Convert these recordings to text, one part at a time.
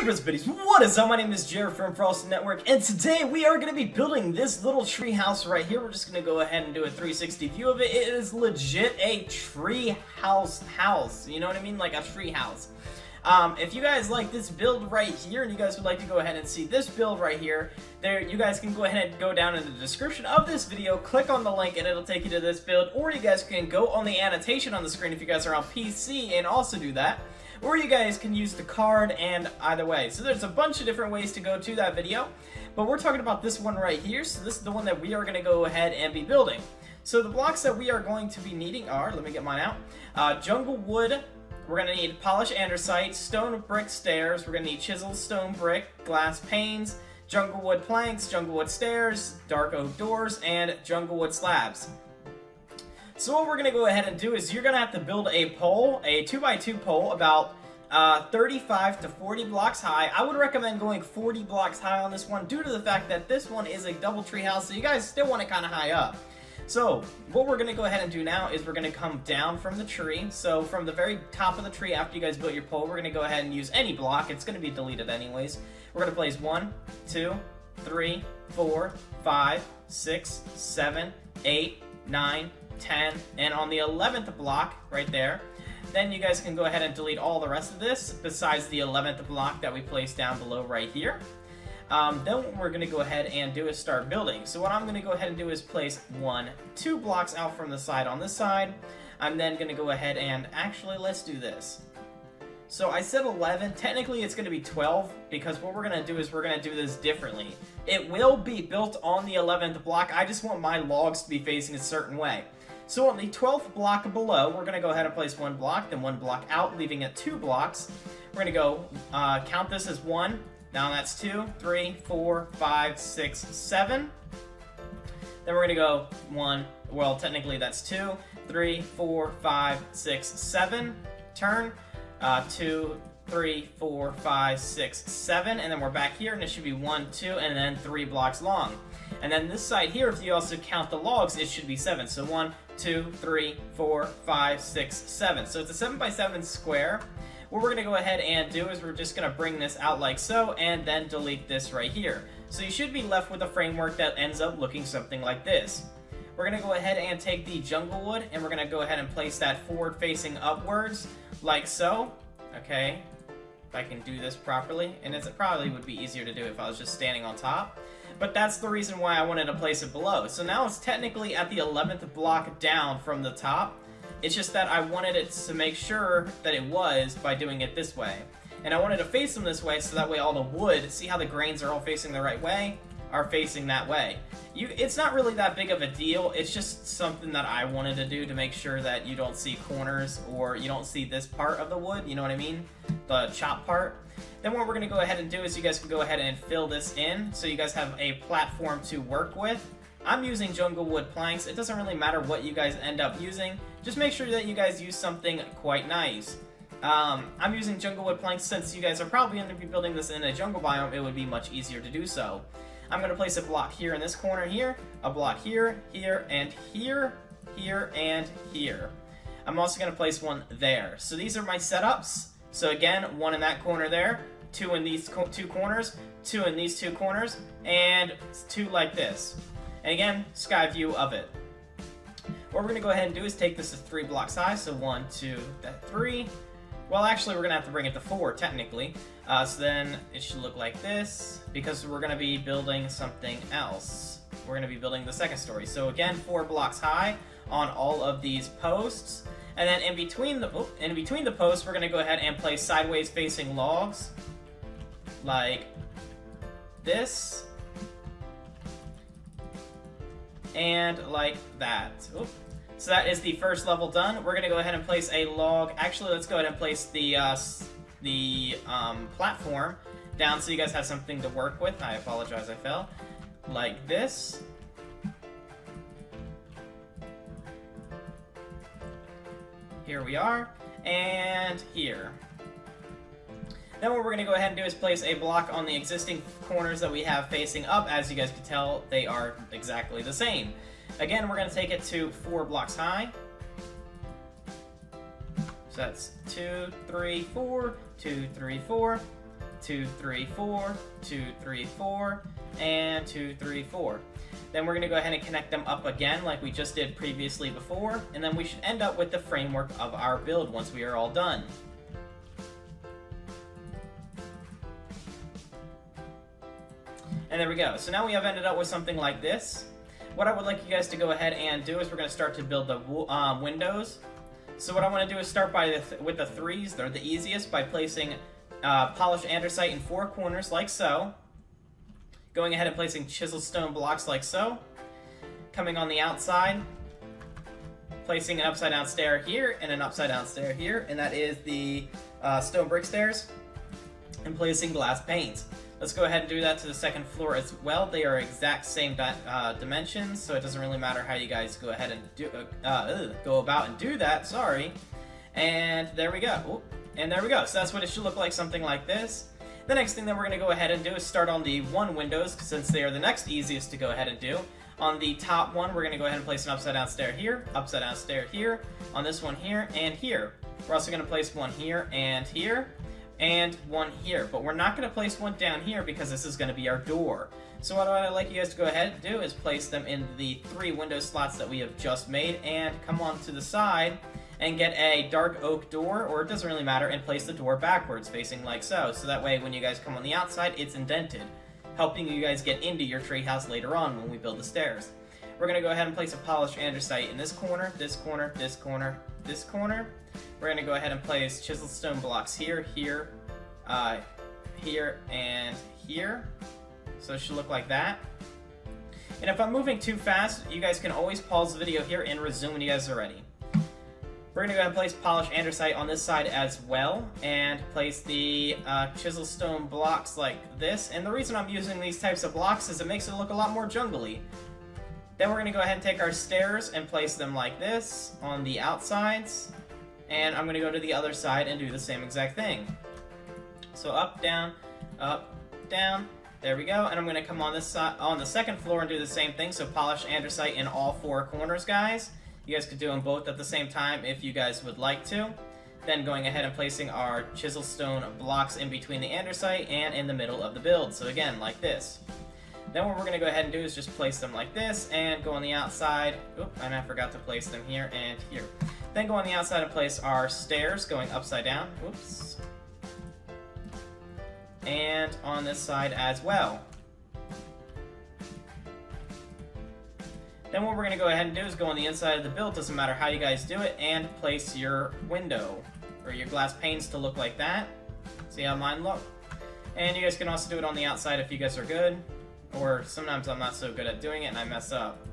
Hey buddies, what is up? My name is Jared from Frosted Network, and today we are going to be building this little tree house right here. We're just going to go ahead and do a 360 view of it. It is legit a tree house, you know what I mean? Like a tree house. If you guys like this build right here, and you guys would like to go ahead and see this build right here, you guys can go ahead and go down in the description of this video, click on the link, and it'll take you to this build, or you guys can go on the annotation on the screen if you guys are on PC and also do that. Or you guys can use the card, and either way. So there's a bunch of different ways to go to that video, but we're talking about this one right here. So this is the one that we are going to go ahead and be building. So the blocks that we are going to be needing are, let me get mine out, jungle wood. We're going to need polished andesite, stone brick stairs. We're going to need chiseled stone brick, glass panes, jungle wood planks, jungle wood stairs, dark oak doors, and jungle wood slabs. So what we're going to go ahead and do is you're going to have to build a pole, a 2x2 pole, about 35 to 40 blocks high. I would recommend going 40 blocks high on this one due to the fact that this one is a double tree house, so you guys still want it kind of high up. So what we're going to go ahead and do now is we're going to come down from the tree. So from the very top of the tree after you guys built your pole, we're going to go ahead and use any block. It's going to be deleted anyways. We're going to place 1, 2, 3, 4, 5, 6, 7, 8, 9, 10, and on the 11th block right there, then you guys can go ahead and delete all the rest of this besides the 11th block that we placed down below right here. Then what we're going to go ahead and do is start building. So what I'm going to go ahead and do is place 2 blocks out from the side on this side. I'm then going to go ahead and actually let's do this. So I said 11, technically it's going to be 12 because what we're going to do is we're going to do this differently. It will be built on the 11th block, I just want my logs to be facing a certain way. So on the 12th block below, we're going to go ahead and place 1 block, then 1 block out, leaving it 2 blocks. We're going to go count this as 1, now that's 2, 3, 4, 5, 6, 7. Then we're going to go 1, well technically that's 2, 3, 4, 5, 6, 7, turn, 2, 3, 4, 5, 6, 7, and then we're back here, and it should be 1, 2, and then 3 blocks long. And then this side here, if you also count the logs, it should be 7. So 1, 2, 3, 4, 5, 6, 7. So it's a 7x7 square. What we're going to go ahead and do is we're just going to bring this out like so, and then delete this right here. So you should be left with a framework that ends up looking something like this. We're going to go ahead and take the jungle wood, and we're going to go ahead and place that forward facing upwards, like so. Okay, if I can do this properly, and it probably would be easier to do if I was just standing on top. But that's the reason why I wanted to place it below. So now it's technically at the 11th block down from the top. It's just that I wanted it to make sure that it was by doing it this way. And I wanted to face them this way so that way all the wood, see how the grains are all facing the right way, are facing that way. It's not really that big of a deal, it's just something that I wanted to do to make sure that you don't see corners or you don't see this part of the wood, you know what I mean? The chop part. Then what we're going to go ahead and do is you guys can go ahead and fill this in so you guys have a platform to work with. I'm using jungle wood planks. It doesn't really matter what you guys end up using. Just make sure that you guys use something quite nice. I'm using jungle wood planks since you guys are probably going to be building this in a jungle biome. It would be much easier to do so. I'm going to place a block here in this corner here, a block here, here, and here, here, and here. I'm also going to place one there. So these are my setups. So again, 1 in that corner there, 2 in these 2 corners, 2 in these 2 corners, and 2 like this. And again, sky view of it. What we're going to go ahead and do is take this to 3 blocks high, so 1, 2, 3. Well, actually, we're going to have to bring it to 4, technically. So then it should look like this, because we're going to be building something else. We're going to be building the second story. So again, 4 blocks high on all of these posts. And then in between the posts, we're going to go ahead and place sideways facing logs, like this, and like that. Oop. So that is the first level done. We're going to go ahead and place a log. Actually, let's go ahead and place the platform down so you guys have something to work with. I apologize, I fell. Like this. Here we are, and here. Then what we're going to go ahead and do is place a block on the existing corners that we have facing up. As you guys can tell, they are exactly the same. Again, we're going to take it to 4 blocks high. So that's 2, 3, 4, 2, 3, 4. 2, 3, 4, 2, 3, 4, and 2, 3, 4. Then we're going to go ahead and connect them up again like we just did previously before, and then we should end up with the framework of our build once we are all done. And there we go. So now we have ended up with something like this. What I would like you guys to go ahead and do is we're going to start to build the windows. So what I want to do is start with the threes. They're the easiest, by placing polished andesite in 4 corners like so. Going ahead and placing chisel stone blocks like so. Coming on the outside, placing an upside down stair here and an upside down stair here, and that is the stone brick stairs. And placing glass panes. Let's go ahead and do that to the second floor as well. They are exact same dimensions, so it doesn't really matter how you guys go ahead and go about and do that. Sorry. And there we go. Ooh. And there we go. So that's what it should look like, something like this. The next thing that we're going to go ahead and do is start on the 1 windows, since they are the next easiest to go ahead and do. On the top one, we're going to go ahead and place an upside down stair here, upside down stair here, on this one here, and here. We're also going to place one here, and one here, but we're not going to place one down here because this is going to be our door. So what I'd like you guys to go ahead and do is place them in the 3 window slots that we have just made, and come on to the side and get a dark oak door, or it doesn't really matter, and place the door backwards, facing like so. So that way when you guys come on the outside, it's indented, helping you guys get into your treehouse later on when we build the stairs. We're going to go ahead and place a polished andesite in this corner, this corner, this corner, this corner. We're going to go ahead and place chisel stone blocks here, here, here, and here. So it should look like that. And if I'm moving too fast, you guys can always pause the video here and resume when you guys are ready. We're going to go ahead and place polished andesite on this side as well, and place the chisel stone blocks like this. And the reason I'm using these types of blocks is it makes it look a lot more jungly. Then we're going to go ahead and take our stairs and place them like this on the outsides. And I'm going to go to the other side and do the same exact thing. So up, down, there we go. And I'm going to come on this side, on the second floor, and do the same thing. So polish andesite in all 4 corners, guys. You guys could do them both at the same time if you guys would like to. Then going ahead and placing our chisel stone blocks in between the andesite and in the middle of the build. So again, like this. Then what we're going to go ahead and do is just place them like this and go on the outside. Oop, and I forgot to place them here and here. Then go on the outside and place our stairs going upside down. Whoops. And on this side as well. Then what we're going to go ahead and do is go on the inside of the build, doesn't matter how you guys do it, and place your window, or your glass panes to look like that. See how mine look? And you guys can also do it on the outside if you guys are good, or sometimes I'm not so good at doing it and I mess up.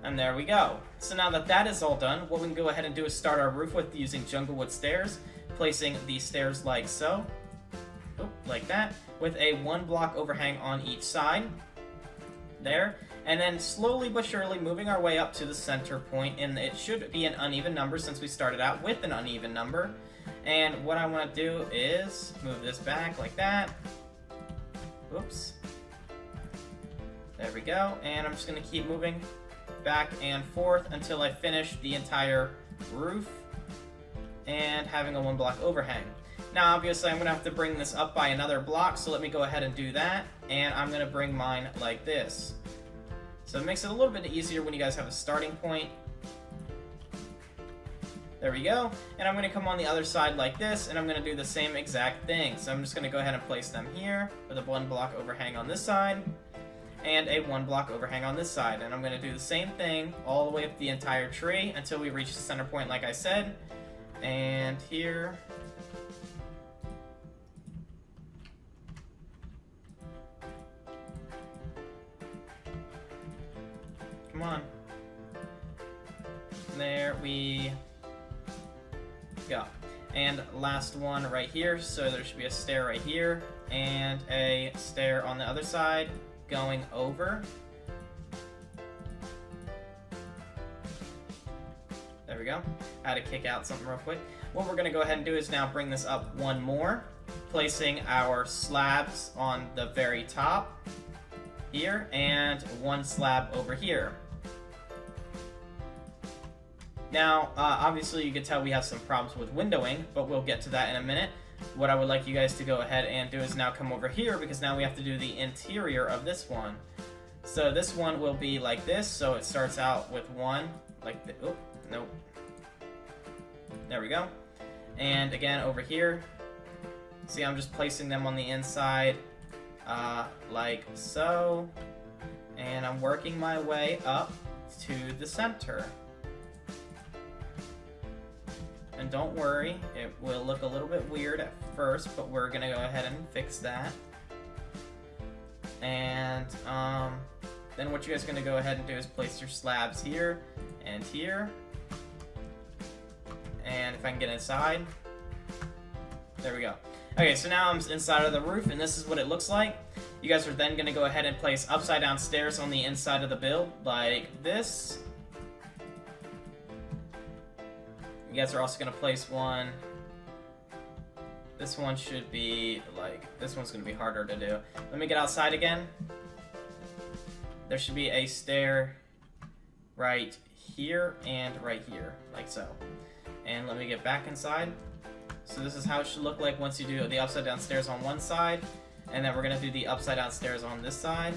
And there we go. So now that that is all done, what we can go ahead and do is start our roof with using junglewood stairs, placing the stairs like so, like that, with a 1 block overhang on each side, there. And then slowly but surely moving our way up to the center point, and it should be an uneven number since we started out with an uneven number. And what I want to do is move this back like that. Oops. There we go. And I'm just going to keep moving back and forth until I finish the entire roof and having a 1 block overhang. Now obviously I'm going to have to bring this up by another block, so let me go ahead and do that. And I'm going to bring mine like this. So it makes it a little bit easier when you guys have a starting point. There we go. And I'm going to come on the other side like this, and I'm going to do the same exact thing. So I'm just going to go ahead and place them here with a 1 block overhang on this side and a 1 block overhang on this side. And I'm going to do the same thing all the way up the entire tree until we reach the center point like I said. And here. Come on. There we go. And last one right here, so there should be a stair right here, and a stair on the other side going over. There we go. I had to kick out something real quick. What we're going to go ahead and do is now bring this up 1 more, placing our slabs on the very top here, and 1 slab over here. Now, obviously you can tell we have some problems with windowing, but we'll get to that in a minute. what I would like you guys to go ahead and do is now come over here, because now we have to do the interior of this one. So this one will be like this, so it starts out with one, like the, oh, nope. There we go. And again, over here, see, I'm just placing them on the inside, like so. And I'm working my way up to the center. And don't worry, it will look a little bit weird at first, but we're gonna go ahead and fix that. And then what you guys are gonna go ahead and do is place your slabs here and here. And if I can get inside, there we go. Okay, so now I'm inside of the roof, and this is what it looks like. You guys are then gonna go ahead and place upside down stairs on the inside of the build, like this. You guys are also gonna place one. This one should be like, this one's gonna be harder to do. Let me get outside again. There should be a stair right here and right here, like so. And let me get back inside. So this is how it should look like once you do the upside down stairs on one side. And then we're gonna do the upside down stairs on this side.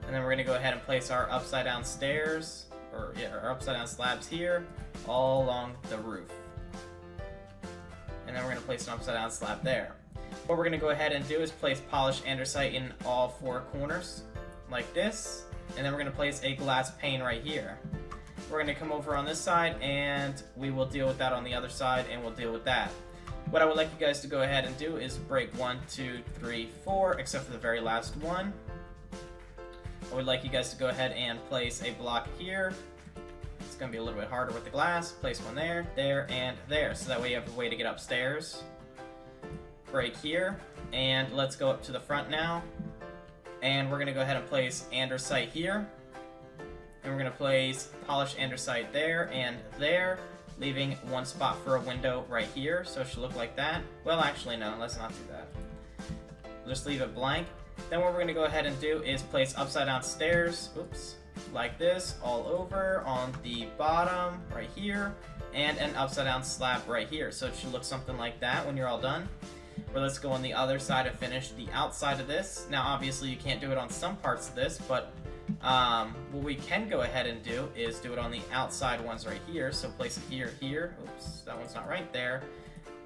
And then we're gonna go ahead and place our upside down stairs, or yeah, our upside down slabs here, all along the roof. And then we're gonna place an upside down slab there. What we're gonna go ahead and do is place polished andesite in all four corners, like this. And then we're gonna place a glass pane right here. We're gonna come over on this side, and we will deal with that on the other side, and we'll deal with that. What I would like you guys to go ahead and do is break 1, 2, 3, 4, except for the very last one. I would like you guys to go ahead and place a block here. It's going to be a little bit harder with the glass. Place one there, there, and there. So that way you have a way to get upstairs. Break here. And let's go up to the front now. And we're going to go ahead and place andesite here. And we're going to place polished andesite there and there, leaving one spot for a window right here. So it should look like that. Well, actually, no, let's not do that. We'll just leave it blank. Then what we're going to go ahead and do is place upside down stairs, oops, like this, all over on the bottom right here, and an upside down slab right here. So it should look something like that when you're all done. Or let's go on the other side and finish the outside of this. Now obviously you can't do it on some parts of this, but what we can go ahead and do is do it on the outside ones right here. So place it here, here, oops, that one's not right there.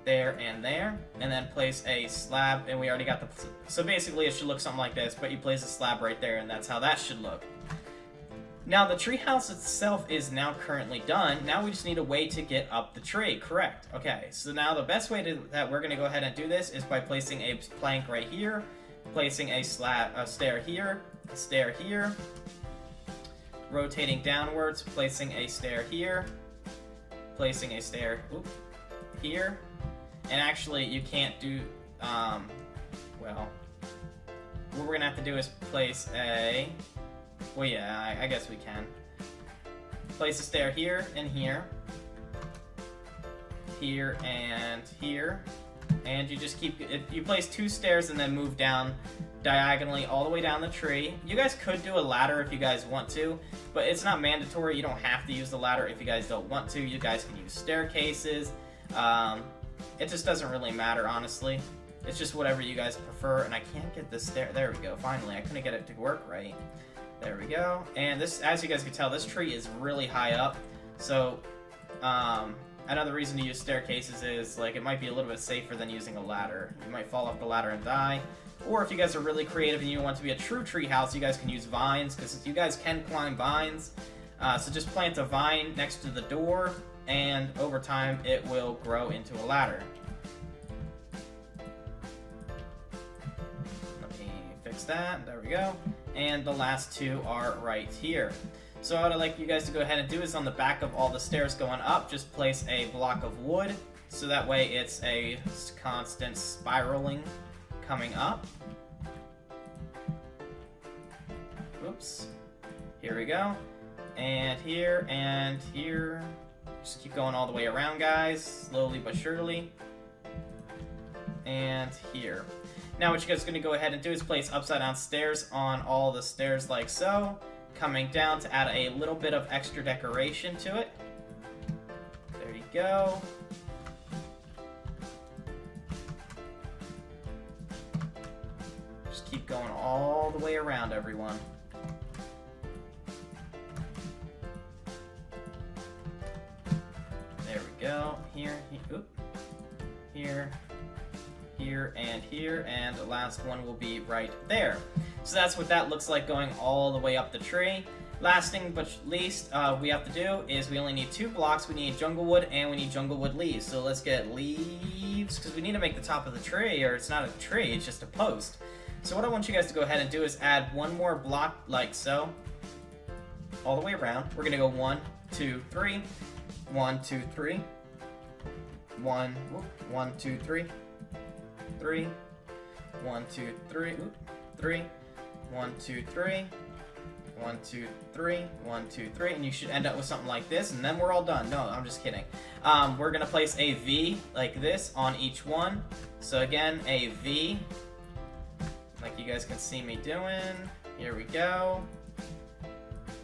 There and there, and then place a slab, and we already got the, so basically it should look something like this, but you place a slab right there, and that's how that should look. Now the treehouse itself is now currently done. Now we just need a way to get up the tree, correct? Okay, so now the best way that we're going to go ahead and do this is by placing a plank right here, placing a stair here, a stair here, rotating downwards, placing a stair here, placing a stair, here. And actually, you can't do, well, what we're gonna have to do is place a, well, yeah, I guess we can. Place a stair here and here, here and here, and you just keep, you place 2 stairs and then move down diagonally all the way down the tree. You guys could do a ladder if you guys want to, but it's not mandatory. You don't have to use the ladder if you guys don't want to. You guys can use staircases. It just doesn't really matter, honestly. It's just whatever you guys prefer, and I can't get this stair. There we go, finally. I couldn't get it to work right. There we go. And this, as you guys can tell, this tree is really high up. So, another reason to use staircases is, like, it might be a little bit safer than using a ladder. You might fall off the ladder and die. Or if you guys are really creative and you want to be a true tree house, you guys can use vines, because you guys can climb vines. So just plant a vine next to the door, and over time it will grow into a ladder. Let me fix that. There we go. And the last 2 are right here. So what I'd like you guys to go ahead and do is on the back of all the stairs going up, just place a block of wood, so that way it's a constant spiraling coming up. Oops. Here we go. And here, and here. Just keep going all the way around, guys, slowly but surely. And here. Now what you guys are going to go ahead and do is place upside down stairs on all the stairs like so, coming down to add a little bit of extra decoration to it. There you go. Just keep going all the way around, everyone. There we go. Here, here, and the last one will be right there. So that's what that looks like going all the way up the tree. Last thing but least we have to do is we only need 2 blocks. We need jungle wood and we need jungle wood leaves. So let's get leaves because we need to make the top of the tree, or it's not a tree, it's just a post. So what I want you guys to go ahead and do is add 1 more block like so, all the way around. We're gonna go 1, 2, 3, 1, 2, 3, 1, 2, 3, 3, 1, 2, 3, 3, 1, 2, 3, 1, 2, 3, 1, 2, 3, and you should end up with something like this, and then we're all done. No, I'm just kidding. We're gonna place a V like this on each one. So again, a V, like you guys can see me doing. Here we go.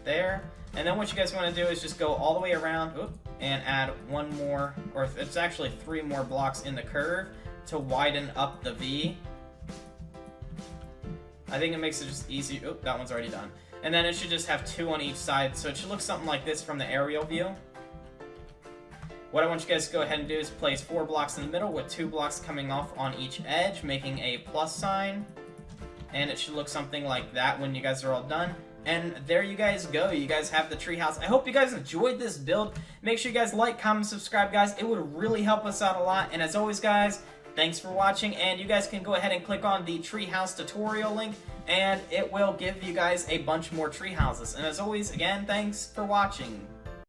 There. And then what you guys want to do is just go all the way around and add 1 more, or it's actually 3 more blocks in the curve to widen up the V. I think it makes it just easy. Oh, that one's already done. And then it should just have 2 on each side, so it should look something like this from the aerial view. What I want you guys to go ahead and do is place 4 blocks in the middle with 2 blocks coming off on each edge, making a plus sign. And it should look something like that when you guys are all done. And there you guys go. You guys have the treehouse. I hope you guys enjoyed this build. Make sure you guys like, comment, subscribe, guys. It would really help us out a lot. And as always, guys, thanks for watching. And you guys can go ahead and click on the treehouse tutorial link, and it will give you guys a bunch more tree houses. And as always, again, thanks for watching.